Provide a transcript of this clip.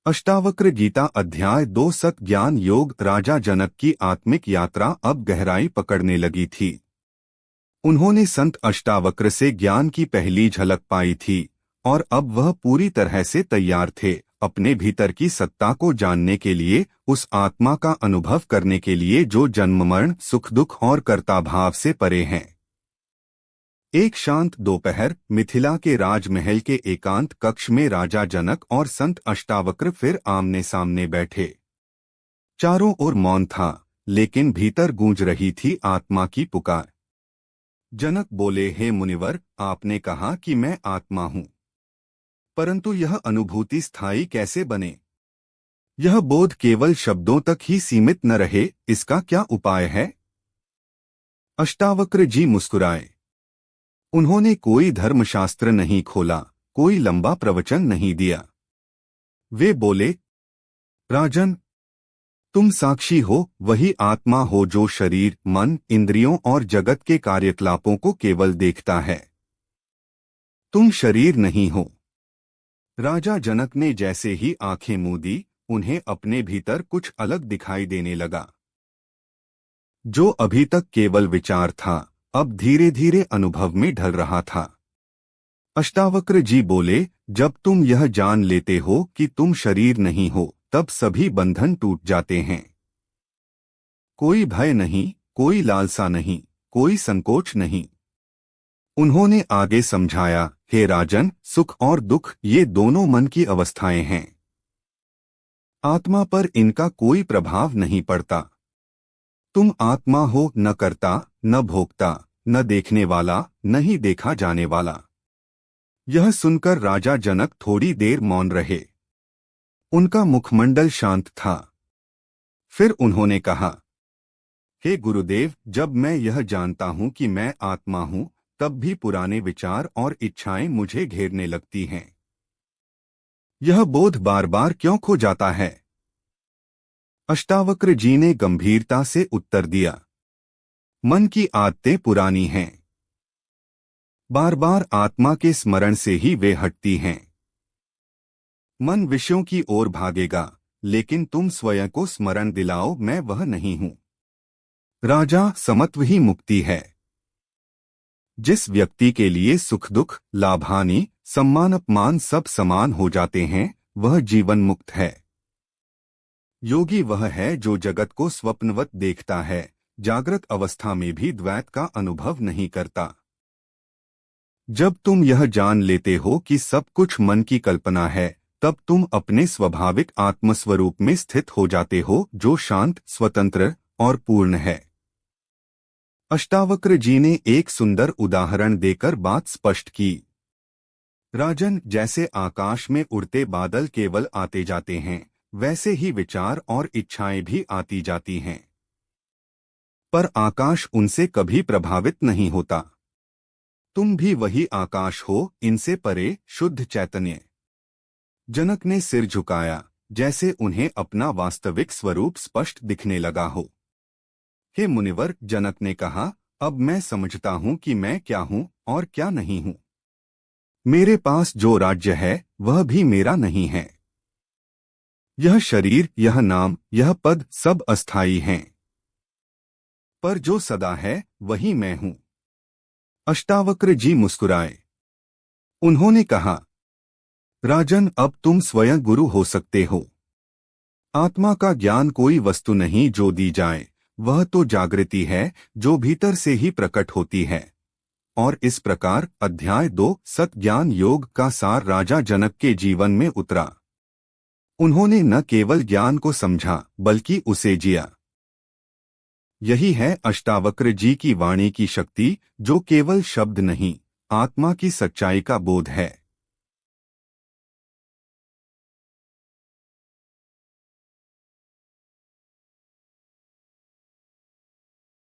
अष्टावक्र गीता अध्याय 2 सत ज्ञान योग। राजा जनक की आत्मिक यात्रा अब गहराई पकड़ने लगी थी। उन्होंने संत अष्टावक्र से ज्ञान की पहली झलक पाई थी और अब वह पूरी तरह से तैयार थे अपने भीतर की सत्ता को जानने के लिए, उस आत्मा का अनुभव करने के लिए जो जन्म मरण सुख दुख और कर्ता भाव से परे हैं। एक शांत दोपहर मिथिला के राजमहल के एकांत कक्ष में राजा जनक और संत अष्टावक्र फिर आमने सामने बैठे। चारों ओर मौन था, लेकिन भीतर गूंज रही थी आत्मा की पुकार। जनक बोले, हे मुनिवर, आपने कहा कि मैं आत्मा हूँ, परंतु यह अनुभूति स्थायी कैसे बने? यह बोध केवल शब्दों तक ही सीमित न रहे, इसका क्या उपाय है? अष्टावक्र जी मुस्कुराए। उन्होंने कोई धर्मशास्त्र नहीं खोला, कोई लंबा प्रवचन नहीं दिया। वे बोले, राजन, तुम साक्षी हो, वही आत्मा हो जो शरीर मन इंद्रियों और जगत के कार्यकलापों को केवल देखता है। तुम शरीर नहीं हो। राजा जनक ने जैसे ही आंखें मूंदी, उन्हें अपने भीतर कुछ अलग दिखाई देने लगा। जो अभी तक केवल विचार था, अब धीरे धीरे अनुभव में ढल रहा था। अष्टावक्र जी बोले, जब तुम यह जान लेते हो कि तुम शरीर नहीं हो, तब सभी बंधन टूट जाते हैं। कोई भय नहीं, कोई लालसा नहीं, कोई संकोच नहीं। उन्होंने आगे समझाया, हे राजन, सुख और दुख ये दोनों मन की अवस्थाएं हैं। आत्मा पर इनका कोई प्रभाव नहीं पड़ता। तुम आत्मा हो, न करता, न भोगता, न देखने वाला, न ही देखा जाने वाला। यह सुनकर राजा जनक थोड़ी देर मौन रहे। उनका मुखमंडल शांत था। फिर उन्होंने कहा, हे गुरुदेव, जब मैं यह जानता हूं कि मैं आत्मा हूं, तब भी पुराने विचार और इच्छाएं मुझे घेरने लगती हैं। यह बोध बार बार क्यों खो जाता है? अष्टावक्र जी ने गंभीरता से उत्तर दिया, मन की आदतें पुरानी हैं। बार बार आत्मा के स्मरण से ही वे हटती हैं। मन विषयों की ओर भागेगा, लेकिन तुम स्वयं को स्मरण दिलाओ, मैं वह नहीं हूं। राजा, समत्व ही मुक्ति है। जिस व्यक्ति के लिए सुख दुख लाभ हानि सम्मान अपमान सब समान हो जाते हैं, वह जीवन मुक्त है। योगी वह है जो जगत को स्वप्नवत देखता है, जागृत अवस्था में भी द्वैत का अनुभव नहीं करता। जब तुम यह जान लेते हो कि सब कुछ मन की कल्पना है, तब तुम अपने स्वाभाविक आत्मस्वरूप में स्थित हो जाते हो, जो शांत, स्वतंत्र और पूर्ण है। अष्टावक्र जी ने एक सुंदर उदाहरण देकर बात स्पष्ट की। राजन, जैसे आकाश में उड़ते बादल केवल आते जाते हैं, वैसे ही विचार और इच्छाएं भी आती जाती हैं, पर आकाश उनसे कभी प्रभावित नहीं होता। तुम भी वही आकाश हो, इनसे परे शुद्ध चैतन्य। जनक ने सिर झुकाया, जैसे उन्हें अपना वास्तविक स्वरूप स्पष्ट दिखने लगा हो। हे मुनिवर, जनक ने कहा, अब मैं समझता हूं कि मैं क्या हूं और क्या नहीं हूं। मेरे पास जो राज्य है, वह भी मेरा नहीं है। यह शरीर, यह नाम, यह पद सब अस्थायी हैं, पर जो सदा है, वही मैं हूं। अष्टावक्र जी मुस्कुराए। उन्होंने कहा, राजन, अब तुम स्वयं गुरु हो सकते हो। आत्मा का ज्ञान कोई वस्तु नहीं जो दी जाए, वह तो जागृति है जो भीतर से ही प्रकट होती है। और इस प्रकार अध्याय 2 सत ज्ञान योग का सार राजा जनक के जीवन में उतरा। उन्होंने न केवल ज्ञान को समझा, बल्कि उसे जिया। यही है अष्टावक्र जी की वाणी की शक्ति, जो केवल शब्द नहीं, आत्मा की सच्चाई का बोध है।